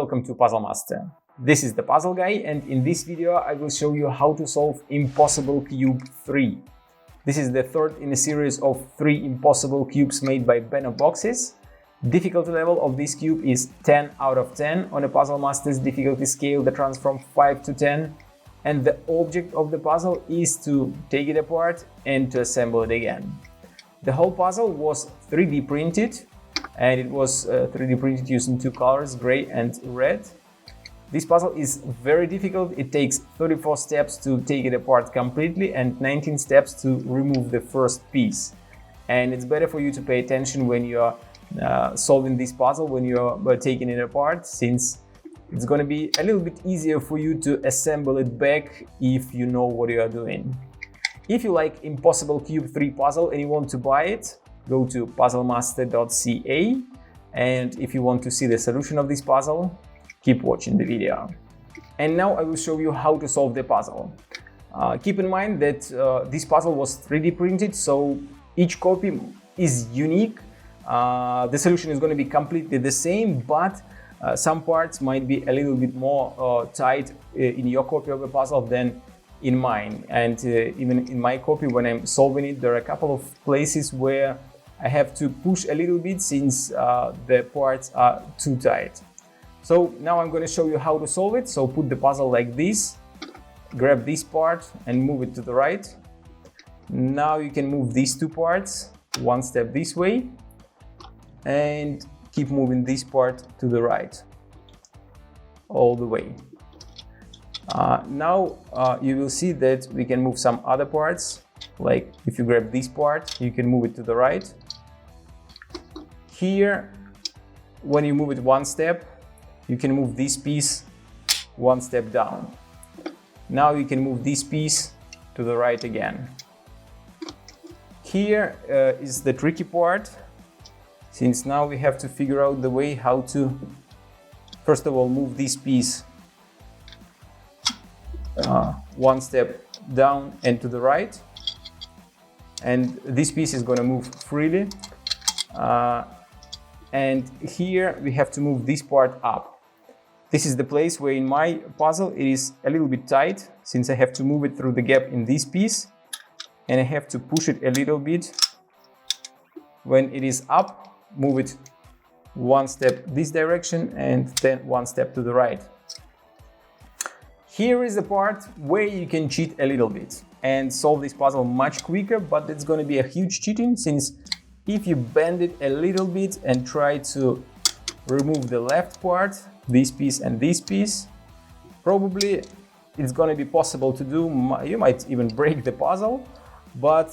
welcome to Puzzle Master. This is the Puzzle Guy, and in this video I will show you how to solve Impossible Cube 3. This is the third in a series of 3 impossible cubes made by Benno Boxes. Difficulty level of this cube is 10 out of 10 on a Puzzle Master's difficulty scale that runs from 5 to 10. And the object of the puzzle is to take it apart and to assemble it again. The whole puzzle was 3D printed, and it was 3D printed using 2 colors, gray and red. This puzzle is very difficult. It takes 34 steps to take it apart completely and 19 steps to remove the first piece. And it's better for you to pay attention when you are solving this puzzle, when you're taking it apart, since it's going to be a little bit easier for you to assemble it back if you know what you are doing. If you like Impossible Cube 3 puzzle and you want to buy it, go to puzzlemaster.ca, and if you want to see the solution of this puzzle, keep watching the video. And now I will show you how to solve the puzzle. Keep in mind that this puzzle was 3D printed, so each copy is unique. The solution is going to be completely the same, but some parts might be a little bit more tight in your copy of the puzzle than in mine. And even in my copy, when I'm solving it, there are a couple of places where I have to push a little bit since the parts are too tight. So now I'm going to show you how to solve it. So put the puzzle like this, grab this part and move it to the right. Now you can move these 2 parts one step this way and keep moving this part to the right all the way. Now you will see that we can move some other parts, like if you grab this part, you can move it to the right. Here, when you move it one step, you can move this piece one step down. Now you can move this piece to the right again. Here is the tricky part, since now we have to figure out the way how to, first of all, move this piece one step down and to the right, and this piece is going to move freely, and here we have to move this part up. This is the place where in my puzzle it is a little bit tight, since I have to move it through the gap in this piece, and I have to push it a little bit. When it is up, move it one step this direction and then one step to the right. Here is the part where you can cheat a little bit and solve this puzzle much quicker, but it's going to be a huge cheating, since if you bend it a little bit and try to remove the left part, this piece and this piece, probably it's going to be possible to do. You might even break the puzzle, but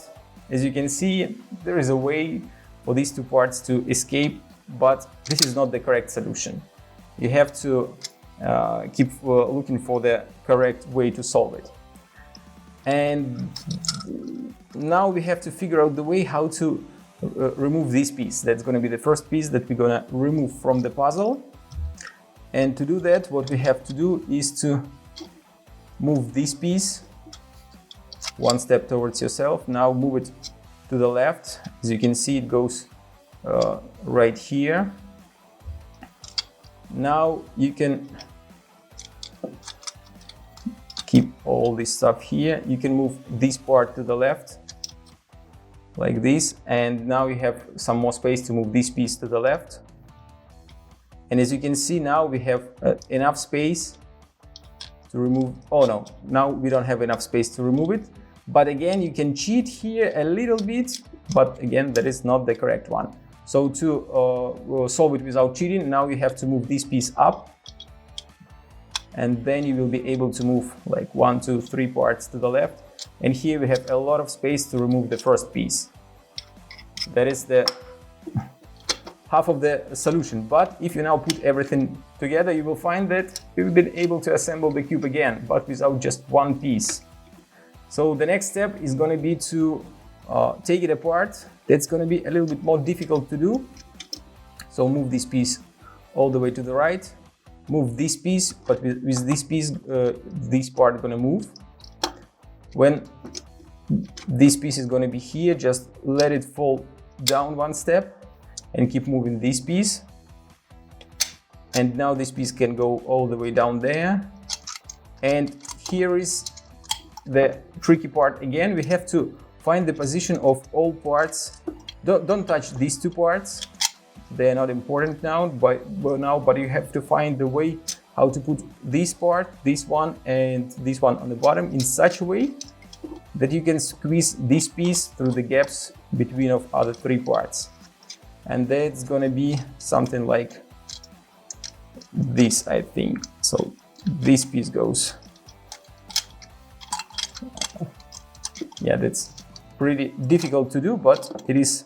as you can see, there is a way for these 2 parts to escape, but this is not the correct solution. You have to keep looking for the correct way to solve it. And now we have to figure out the way how to remove this piece. That's going to be the first piece that we're going to remove from the puzzle. And to do that, what we have to do is to move this piece one step towards yourself. Now move it to the left. As you can see, it goes right here. Now you can keep all this stuff here. You can move this part to the left like this, and now you have some more space to move this piece to the left. And as you can see, now we have enough space to remove. Oh no, now we don't have enough space to remove it. But again, you can cheat here a little bit, but again, that is not the correct one. So to solve it without cheating, now you have to move this piece up, and then you will be able to move like 1, 2, 3 parts to the left. And here we have a lot of space to remove the first piece. That is the half of the solution. But if you now put everything together, you will find that you've been able to assemble the cube again, but without just one piece. So the next step is going to be to take it apart. That's going to be a little bit more difficult to do. So move this piece all the way to the right. Move this piece, but with this piece, this part is going to move. When this piece is going to be here, just let it fall down one step and keep moving this piece. And now this piece can go all the way down there. And here is the tricky part again. We have to find the position of all parts. Don't touch these two parts. They are not important now, but you have to find the way how to put this part, this one, and this one on the bottom in such a way that you can squeeze this piece through the gaps between of other three parts. And that's gonna be something like this, I think. So this piece goes. Yeah, that's pretty difficult to do, but it is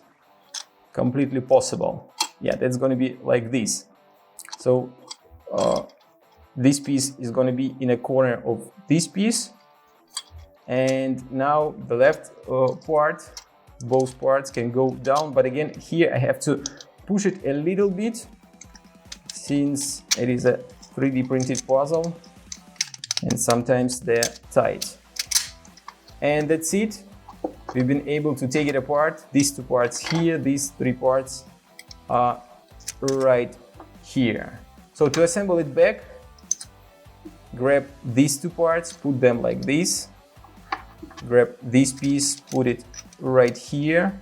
completely possible. Yeah, that's gonna be like this. So this piece is gonna be in a corner of this piece. And now the left part, both parts can go down, but again here I have to push it a little bit since it is a 3D printed puzzle and sometimes they're tight. And that's it. We've been able to take it apart. These two parts here, these three parts are right here. So to assemble it back, grab these two parts, put them like this. Grab this piece, put it right here.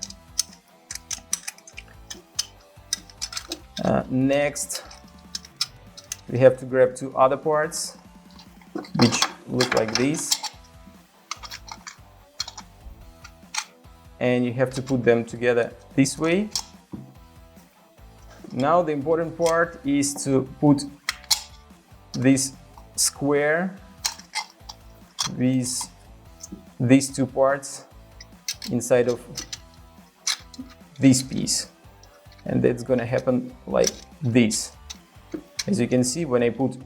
Next, we have to grab two other parts, which look like this. And you have to put them together this way. Now the important part is to put this square with these two parts inside of this piece, and that's gonna happen like this. As you can see, when I put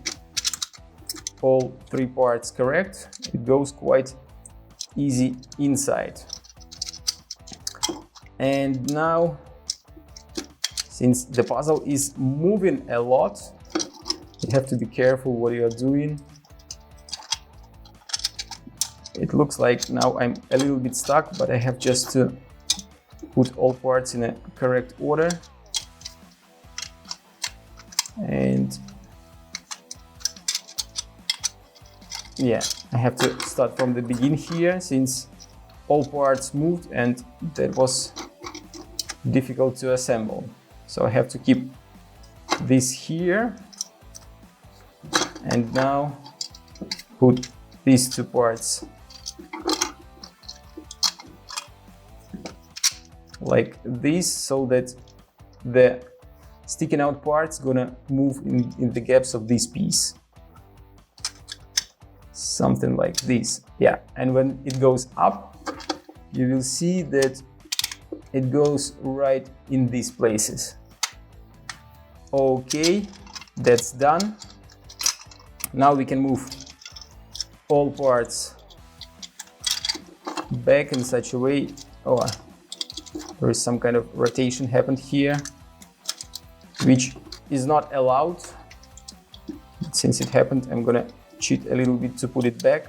all three parts correct, it goes quite easy inside. And now, since the puzzle is moving a lot, you have to be careful what you are doing. It looks like now I'm a little bit stuck, but I have just to put all parts in a correct order. And yeah, I have to start from the beginning here since all parts moved and that was difficult to assemble. So I have to keep this here and now put these two parts like this, so that the sticking out part's gonna move in the gaps of this piece. Something like this. Yeah, and when it goes up, you will see that it goes right in these places. Okay, that's done. Now we can move all parts back in such a way. Oh, there is some kind of rotation happened here, which is not allowed. Since it happened, I'm gonna cheat a little bit to put it back.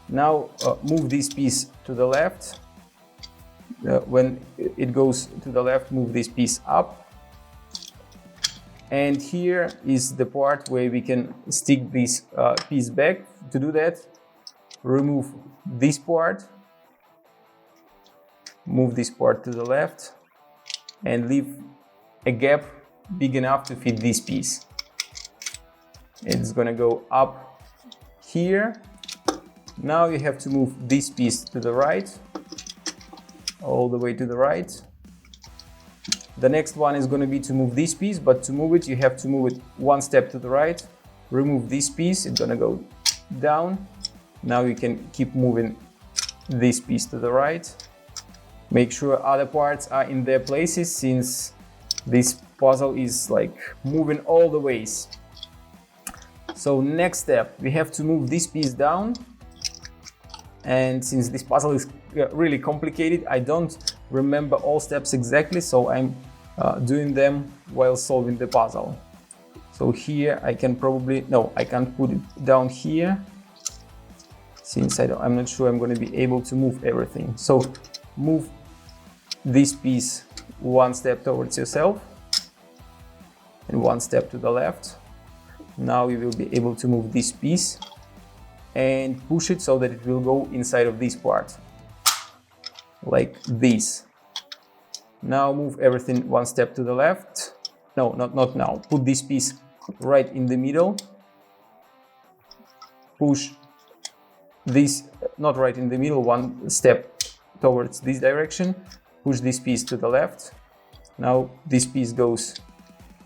Now move this piece to the left. When it goes to the left, move this piece up. And here is the part where we can stick this piece back. To do that, remove this part, move this part to the left, and leave a gap big enough to fit this piece. It's gonna go up here. Now you have to move this piece to the right, all the way to the right. The next one is going to be to move this piece, but to move it, you have to move it one step to the right. Remove this piece, it's going to go down. Now you can keep moving this piece to the right. Make sure other parts are in their places, since this puzzle is like moving all the ways. So next step, we have to move this piece down. And since this puzzle is really complicated, I don't remember all steps exactly, so I'm doing them while solving the puzzle. So here I can probably, no, I can't put it down here, since I'm not sure I'm going to be able to move everything. So move this piece one step towards yourself, and one step to the left. Now you will be able to move this piece and push it so that it will go inside of this part, like this. Now move everything one step to the left. No, not now. Put this piece right in the middle. Push this, not right in the middle, one step towards this direction. Push this piece to the left. Now this piece goes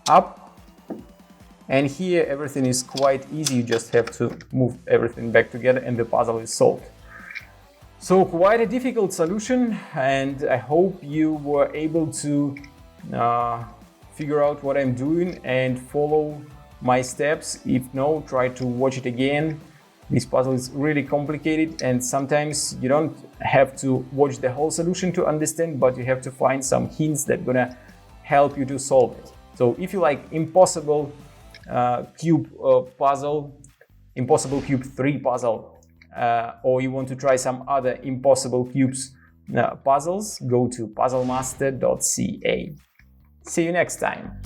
up. And here everything is quite easy. You just have to move everything back together and the puzzle is solved. So quite a difficult solution, and I hope you were able to figure out what I'm doing and follow my steps. If no, try to watch it again. This puzzle is really complicated, and sometimes you don't have to watch the whole solution to understand, but you have to find some hints that gonna help you to solve it. So if you like impossible cube puzzle, impossible cube 3 puzzle, or you want to try some other impossible cubes puzzles, go to puzzlemaster.ca. See you next time.